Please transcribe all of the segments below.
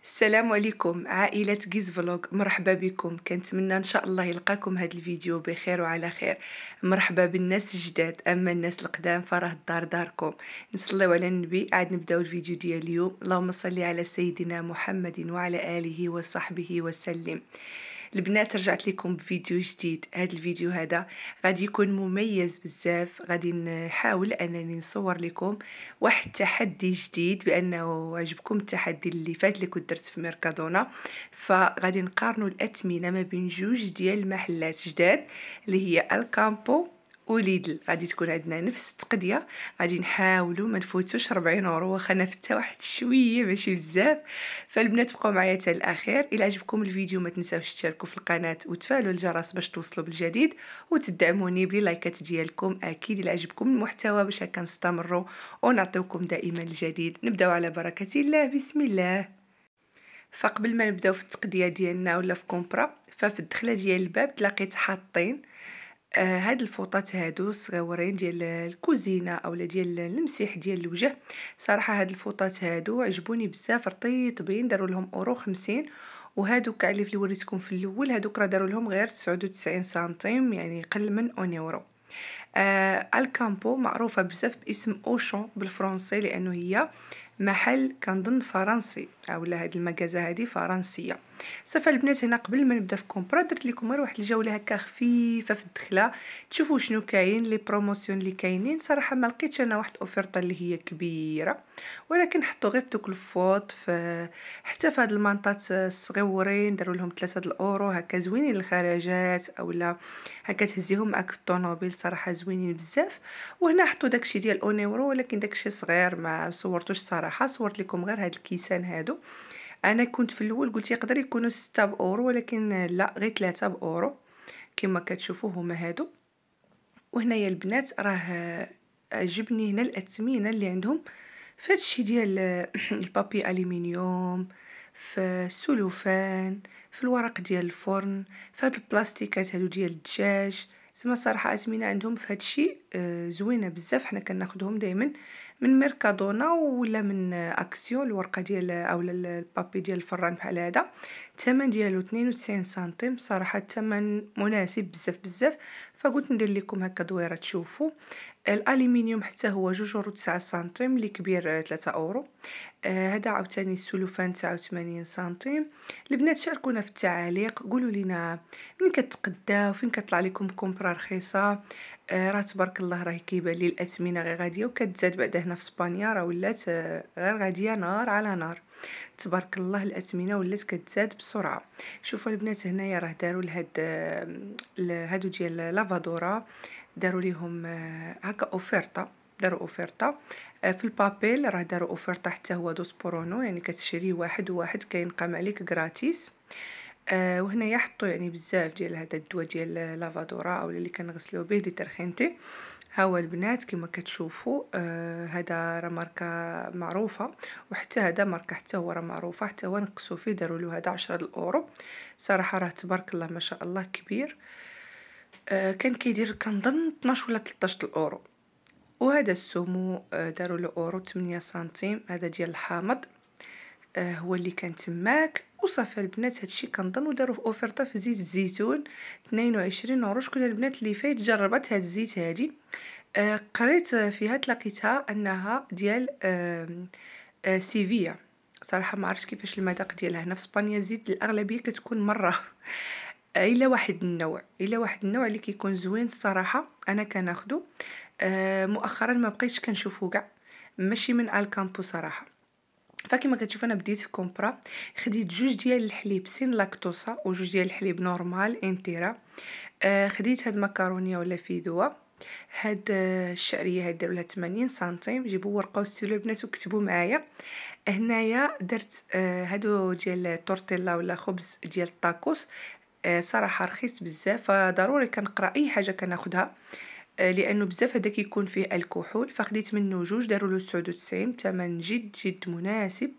السلام عليكم عائلة جيز فلوج، مرحبا بكم. كنتمنى ان شاء الله يلقاكم هذا الفيديو بخير وعلى خير. مرحبا بالناس الجداد، اما الناس القدام فراه الدار داركم. نصليو على النبي. عاد نبداو الفيديو ديال اليوم. اللهم صل على سيدنا محمد وعلى اله وصحبه وسلم. البنات رجعت لكم بفيديو جديد. هذا الفيديو هذا غادي يكون مميز بزاف. غادي نحاول انني نصور لكم واحد التحدي جديد، بانه عجبكم التحدي اللي فات اللي كنت درت في ميركادونا. فغادي نقارنوا الاثمنه ما بين جوج ديال المحلات جداد اللي هي الكامبو وليدل. غادي تكون عندنا نفس التقضيه. غادي نحاولوا ما نفوتوش 40 اورو، واخا انا حتى واحد شويه ماشي بزاف. فالبنات بقاو معايا حتى الاخير. الى عجبكم الفيديو ما تنساوش تشتركوا في القناه وتفعلوا الجرس باش توصلوا بالجديد، وتدعموني بلي لايكات ديالكم اكيد الى عجبكم المحتوى باش هكا نستمروا ونعطيوكم دائما الجديد. نبداو على بركه الله. بسم الله. فقبل ما نبداو في التقضيه ديالنا ولا في كومبرا، ففي الدخله ديال الباب تلاقيت حاطين هاد الفوطات هادو صغيورين ديال الكوزينه اولا ديال المسيح ديال الوجه. صراحه هاد الفوطات هادو عجبوني بزاف، رطيبين، داروا لهم اورو 50. وهادوك اللي وريتكم في الاول هادوك راه داروا لهم غير 99 سنتيم، يعني قل من 1 يورو. الكامبو معروفه بزاف باسم اوشون بالفرنسي، لانه هي محل كنظن فرنسي، اولا هاد المغازه هادي فرنسيه. صافي البنات، هنا قبل ما نبدا في كومبرا درت لكم غير واحد الجوله هكا خفيفه في الدخله، تشوفوا شنو كاين لي بروموسيون اللي كاينين. صراحه ما لقيتش انا واحد اوفرطه اللي هي كبيره، ولكن حطوا غير في دوك الفوط حتى في هاد المنطات الصغيورين داروا لهم 3 الاورو هكا، زوينين الخراجات اولا هكا تهزيهم معاك في الطوموبيل. صراحه زوينين بزاف. وهنا حطوا داكشي ديال 1 يورو، ولكن داكشي صغير ما صورتوش صراحه. صورت لكم غير هاد الكيسان هادو. انا كنت في الاول قلت يقدر يكونوا 6 باورو، ولكن لا، غير 3 باورو كما كتشوفوا هما هادو. وهنايا البنات راه عجبني هنا الاثمنه اللي عندهم في هادشي ديال البابي الومنيوم، في السلوفان، في الورق ديال الفرن، في هاد البلاستيكات هادو ديال الدجاج. سما صراحه اثمنه عندهم في هادشي زوينه بزاف. حنا كناخذهم دائما من ميركادونا ولا من اكسيون. الورقه ديال اولا البابي ديال الفران بحال هذا، الثمن ديالو 92 سنتيم. صراحه الثمن مناسب بزاف بزاف. فقلت ندير لكم هكا دويره تشوفوا. الالومنيوم حتى هو 2.9 سنتيم، اللي كبير 3 اورو. هذا عاوتاني السلوفان 89 سنتيم. البنات شاركونا في التعاليق، قولوا لنا منين كتقداو، فين كطلع لكم كومبرا رخيصه. راه تبارك الله راه كيبان لي الاثمنه غير غاديه، وكتزاد بعدا هنا في اسبانيا راه ولات غير غاديه نار على نار. تبارك الله الاثمنه ولات كتزاد بسرعه. شوفوا البنات هنايا راه داروا لهاد هادو ديال لافادورا، داروا ليهم هكا اوفرطه. داروا اوفرطه في البابيل، راه داروا اوفرطه حتى هو دوس بورونو، يعني كتشري واحد وواحد كينقام عليك غراتيس. وهنا يحطوا يعني بزاف ديال هذا الدواء ديال لافادورا او اللي كنغسلوا به ديترجنتي. ها هو البنات كما كتشوفوا. هذا راه ماركه معروفه، وحتى هذا ماركه حتى هو راه معروفه، حتى هو نقصوا فيه داروا له هذا 10 الاورو. صراحه راه تبارك الله ما شاء الله كبير. كان كيدير كنظن 12 ولا 13 الاورو. وهذا السمو داروا له اورو 8 سنتيم، هذا ديال الحامض. هو اللي كان تماك. وصافي البنات هادشي كنظن داروا في اوفرطه في زيت الزيتون 22 اورو. شكون البنات اللي فايت جربت هاد الزيت هادي؟ قريت فيها تلاقيتها انها ديال سيفيا. صراحه ما عرفتش كيفاش المذاق ديالها. هنا في اسبانيا الزيت الاغلبيه كتكون مره الا واحد النوع، اللي كيكون زوين. الصراحه انا كناخذو. مؤخرا ما بقيتش كنشوفو كاع، ماشي من الكامبو صراحه. فكما كتشوف انا بديت كومبرا، خديت جوج ديال الحليب سين لاكتوسا وجوج ديال الحليب نورمال انتيرا. خديت هاد مكرونيه ولا فيدوا. هاد الشعريه هاد داروا لها 80 سنتيم. جيبوا ورقه وستيلو البنات وكتبوا معايا. هنايا درت هادو ديال التورتيلا ولا خبز ديال الطاكوس. صراحه رخيص بزاف، فضروري كنقرا اي حاجه كناخدها، لانه بزاف هذا كيكون فيه الكحول. فخديت منه جوج داروا له 99. ثمن جد جد مناسب.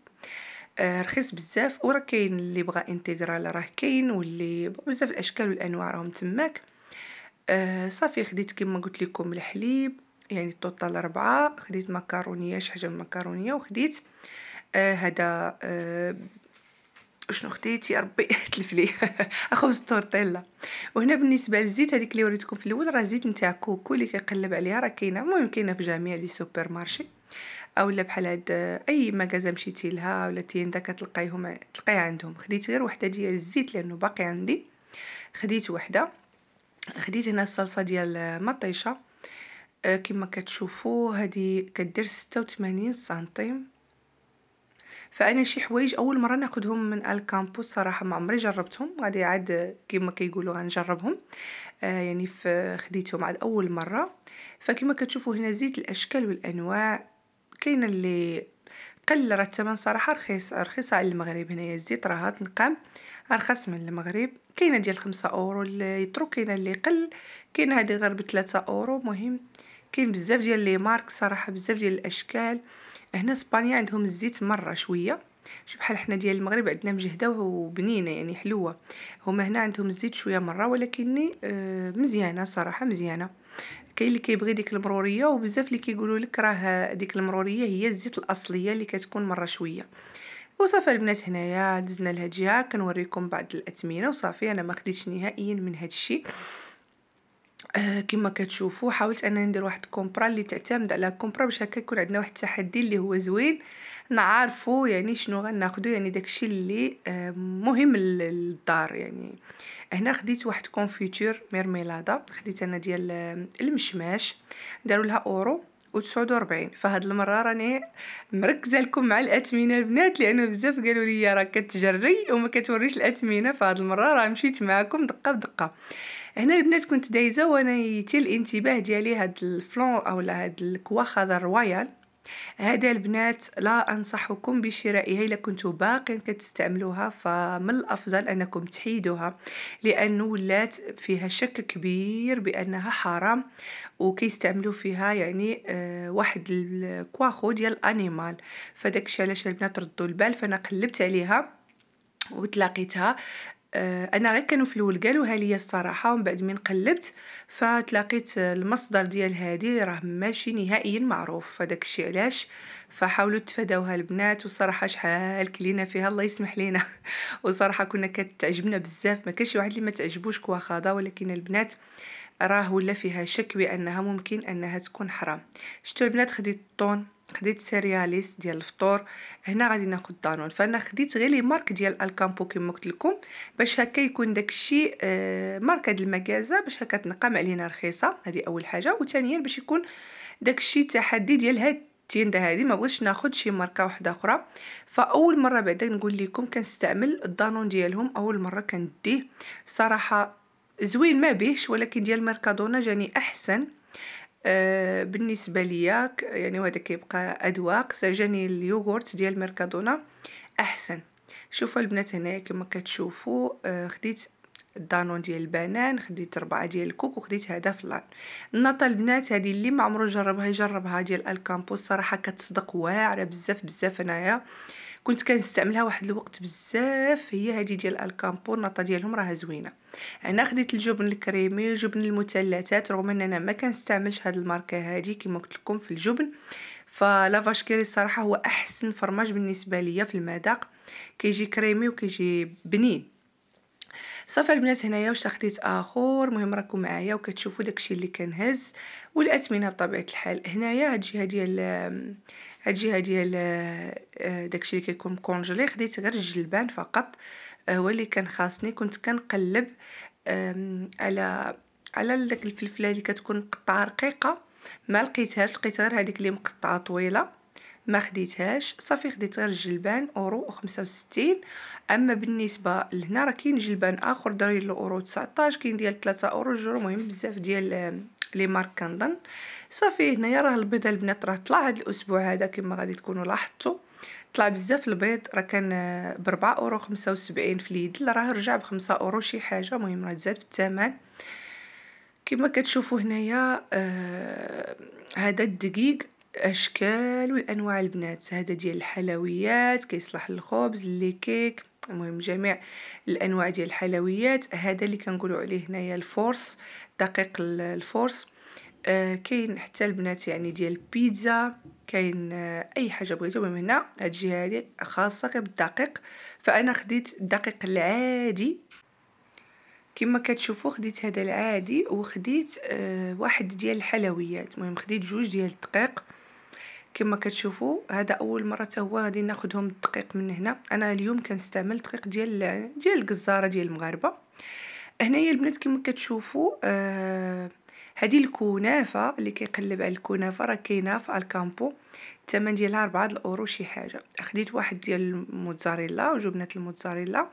رخيص بزاف. وراه كاين اللي بغى انتغرال راه كاين، واللي بزاف الاشكال والانواع راهم تماك. صافي خديت كما قلت لكم الحليب، يعني التوتال 4. خديت مكرونيه، شي حاجه من المكرونيه، وخديت هذا وشنو خديتي ربي تلف لي خبز التورتيلا. وهنا بالنسبه للزيت هذيك اللي وريتكم في الاول راه زيت نتاع كوكو اللي كيقلب عليها، راه كاينه المهم كاينه في جميع لي سوبر مارشي اولا بحال هاد اي مغازه مشيتي لها ولا تيندا تلقايها عندهم. خديت غير وحده ديال الزيت لانه باقي عندي، خديت وحده. خديت هنا الصلصه ديال مطيشه كما كتشوفوا هذه كدير 86 سنتيم. فانا شي حوايج اول مره ناخذهم من الكامبو صراحه ما عمري جربتهم، غادي عاد كما كيقولوا غنجربهم. يعني خديتهم عاد اول مره. فكما كتشوفوا هنا زيت الاشكال والانواع، كاين اللي قل راه الثمن صراحه رخيص على المغرب. هنايا الزيت راه تنقام ارخص من المغرب، كاينه ديال 5 اورو اللي يترو، كاينه اللي قل، كاينه هذه غير ب3 اورو. مهم كاين بزاف ديال لي مارك صراحه، بزاف ديال الاشكال. هنا اسبانيا عندهم الزيت مره شويه، شوف بحال حنا ديال المغرب عندنا مجهده وبنينه يعني حلوه، هما هنا عندهم الزيت شويه مره ولكن مزيانه صراحه مزيانه. كاين اللي كيبغي ديك المروريه، وبزاف اللي كيقولوا لك راه ديك المروريه هي الزيت الاصليه اللي كتكون مره شويه. وصافي البنات هنايا دزنا لهاد الجهه كنوريكم بعض الاثمنه وصافي. انا ما خديتش نهائيا من هاد الشيء. كما كتشوفوا حاولت انني ندير واحد كومبرا اللي تعتمد على كومبرا باش هكا يكون عندنا واحد التحدي اللي هو زوين، نعرفوا يعني شنو غناخذوا، يعني داكشي اللي مهم للدار. يعني هنا خديت واحد كونفيتور ميرميلادا، خديت انا ديال المشماش، داروا لها اورو و49. فهاد المره راني مركزه لكم مع الاثمنه البنات، لانه بزاف قالوا لي راه كتجري وما كتوريش الاثمنه، فهاد المره راه مشيت معكم دقه بدقه. هنا البنات كنت دايزه وانا يتي الانتباه ديالي هاد الفلون اولا هاد الكواخ هذا الرويال. هذا البنات لا انصحكم بشرائها الا كنتو باقين كتستعملوها، فمن الافضل انكم تحيدوها، لانه ولات فيها شك كبير بانها حرام وكيستعملوا فيها يعني واحد الكواخو ديال الانيمال. فداكشي علاش البنات ردوا البال. فانا قلبت عليها وتلاقيتها. انا غير كانوا في الاول قالوها لي الصراحه، ومن بعد من قلبت فتلاقيت المصدر ديال هذه راه ماشي نهائيا معروف، فداك الشيء علاش فحاولوا تفاداوها البنات. والصراحه شحال كلينا فيها الله يسمح لينا وصراحه كنا كتعجبنا بزاف، ما كاينش واحد اللي ما تعجبوش كواخاضه، ولكن البنات راه ولا فيها شك بانها ممكن انها تكون حرام. شتو البنات خديت الطون، خديت سيرياليس ديال الفطور. هنا غادي ناخذ دانون، فانا خديت غير لي مارك ديال الكامبو كما قلت لكم باش هكا يكون داكشي ماركه د المغازه باش هكا تنقام علينا رخيصه. هذه اول حاجه. وثانيا باش يكون داكشي تحدي ديال هاد التيندا هذه، ما بغيتش ناخذ شي ماركه واحده اخرى. فاول مره بعدا نقول لكم كنستعمل الدانون ديالهم، اول مره كنديه صراحه زوين ما بيش، ولكن ديال ميركادونا جاني احسن بالنسبه ليا. يعني وهذا كيبقى اذواق، جاني اليوغورت ديال ميركادونا احسن. شوفوا البنات هنايا كما كتشوفوا خديت الدانون ديال البنان، خديت 4 ديال الكوك، وخديت هذا فلان. النطا البنات هذه اللي ما عمرو جربها يجربها ديال الكامبو، الصراحه كتصدق واعره بزاف بزاف. انايا كنت كنستعملها واحد الوقت بزاف، هي هذه ديال الكامبو النطا ديالهم راه زوينه. انا خديت الجبن الكريمي، الجبن المثلثات، رغم ان انا ما كنستعملش هاد الماركه هذه كما قلت لكم في الجبن. فلا فاشكيري الصراحه هو احسن فرماج بالنسبه ليا في المذاق، كيجي كريمي وكيجي بنين. صافي البنات هنايا واش خديت اخر، المهم راكم معايا وكتشوفوا داكشي اللي كنهز. والاثمنه بطبيعه الحال هنايا هاد الجهه ديال داكشي اللي كيكون كونجلي. خديت غير الجلبان فقط، هو اللي كان خاصني. كنت كنقلب على داك الفلفله اللي كتكون مقطعه رقيقه، ما لقيتهاش، لقيت غير هذيك اللي مقطعه طويله ما خديتهاش. صافي خديت غير الجلبان اورو و65. اما بالنسبه لهنا راه كاين جلبان اخر داير له اورو 19، كاين ديال 3 اورو جوج. المهم بزاف ديال لي مارك كنظن. صافي هنايا راه البيض البنات راه طلع هذا الاسبوع هذا كما غادي تكونوا لاحظتوا، طلع بزاف البيض. راه كان ب4 اورو 75 في اليد، راه رجع ب5 اورو شي حاجه. المهم راه زاد في الثمن كما كتشوفوا هنايا. هذا الدقيق اشكال والانواع البنات، هذا ديال الحلويات كيصلح للخبز لي كيك، المهم جميع الانواع ديال الحلويات. هذا اللي كنقولوا عليه هنايا الفورس، دقيق الفورس. كاين حتى البنات يعني ديال البيتزا، كاين اي حاجه بغيتو. من هنا هاد الجهه هادي خاصه غير بالدقيق، فانا خديت الدقيق العادي كما كتشوفوا. خديت هذا العادي وخديت واحد ديال الحلويات. المهم خديت جوج ديال الدقيق كما كتشوفوا. هذا اول مره حتى هو غادي ناخذهم الدقيق من هنا. انا اليوم كنستعمل دقيق ديال الجزاره ديال المغاربه. هنايا البنات كما كتشوفوا هذه الكنافه اللي كيقلب على الكنافه راه كاينه في الكامبو، الثمن ديالها 4 الاورو شي حاجه. خديت واحد ديال الموتزاريلا وجبنه الموتزاريلا،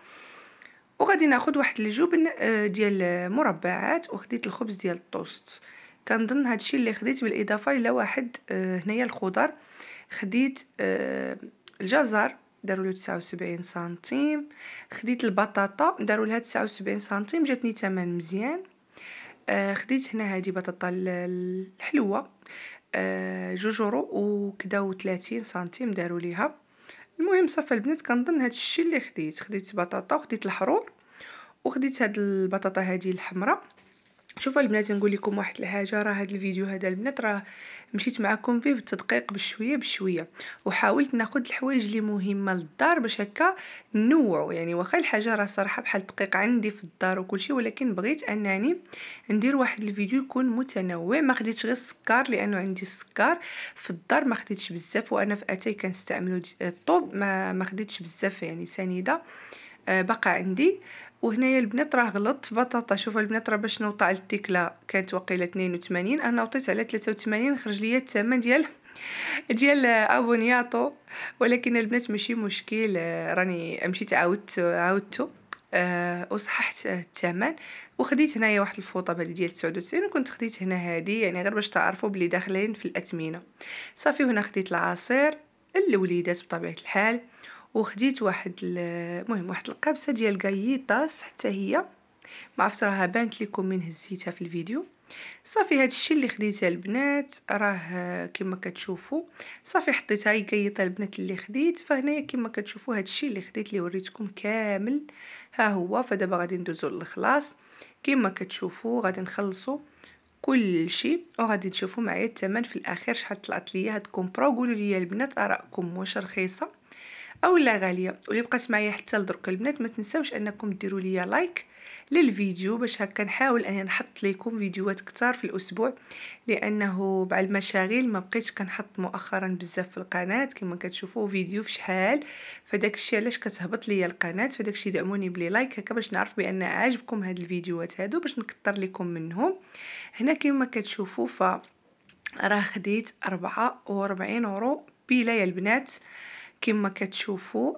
وغادي ناخذ واحد الجبن ديال مربعات، وخديت الخبز ديال الطوست. كنظن هادشي اللي خديت، بالاضافه الى واحد هنايا الخضر. خديت الجزر داروا له 79 سنتيم، خديت البطاطا داروا لها 79 سنتيم، جاتني ثمن مزيان. خديت هنا هذه بطاطا الحلوه 2 يورو وكدا و30 سنتيم داروا ليها. المهم صافي البنات كنظن هذا الشيء اللي خديت بطاطا وخديت الحرور وخديت هاد البطاطا هذه الحمراء. شوفوا البنات نقول لكم واحد الحاجه، راه هذا الفيديو هذا البنات راه مشيت معكم فيه بالتدقيق بشويه بشويه، وحاولت ناخذ الحوايج اللي مهمه للدار باش هكا نوعوا. يعني واخا الحاجه راه صراحه بحال الدقيق عندي في الدار وكل شيء، ولكن بغيت انني ندير واحد الفيديو يكون متنوع. ما خديتش غير السكر لانه عندي السكر في الدار، ما خديتش بزاف، وانا في اتاي كنستعملوا الطوب، ما خديتش بزاف يعني سنيده بقى عندي. وهنايا البنات راه غلطت في بطاطا. شوفوا البنات راه باش نوطى على التيكله كانت واقيله 82، انا وطيت على 83، خرج ليا الثمن ديال ابونياطو. ولكن البنات ماشي مشكل، راني مشيت عاودته وصححت الثمن. وخديت هنايا واحد الفوطه بالي ديال 99، وكنت خديت هنا هذه يعني غير باش تعرفوا بلي داخلين في الاثمنه. صافي هنا خديت العصير الوليدات بطبيعه الحال، وخديت واحد المهم واحد القابسه ديال غايطاس حتى هي، ما عرفت راها بانت لكم من هزيتها في الفيديو. صافي هاد الشيء اللي خديته البنات راه كما كتشوفوا. صافي حطيتها هي غايطه البنات اللي خديت. فهنايا كما كتشوفوا هاد الشيء اللي خديت اللي وريتكم كامل ها هو. فدابا غادي ندوزو للخلاص. كما كتشوفوا غادي نخلصوا كل شيء، وغادي تشوفوا معايا الثمن في الاخير شحال طلعت ليا هاد كومبرا. قولوا لي البنات ارائكم واش رخيصه او لا غاليه. واللي بقات معايا حتى لدرك البنات ما تنساوش انكم ديروا لي لايك للفيديو باش هكا نحاول اني نحط لكم فيديوهات كتار في الاسبوع، لانه مع المشاغل ما بقيتش كنحط مؤخرا بزاف في القناه كما كتشوفوا فيديو في شحال. فداك الشيء علاش كتهبط ليا القناه. فداك الشيء دعموني بلي لايك هكا باش نعرف بان عاجبكم هاد الفيديوهات هادو باش نكثر لكم منهم. هنا كما كتشوفوا راه خديت 44 يورو بيلا يا البنات كما كتشوفوا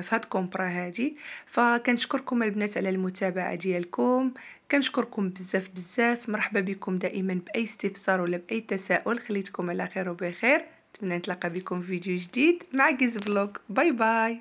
في هاد كومبرا هادي. فكنشكركم البنات على المتابعه ديالكم، كنشكركم بزاف بزاف. مرحبا بكم دائما باي استفسار ولا باي تساؤل. خليتكم على خير وبخير، نتمنى نتلاقى بكم في فيديو جديد مع كيز فلوق. باي باي.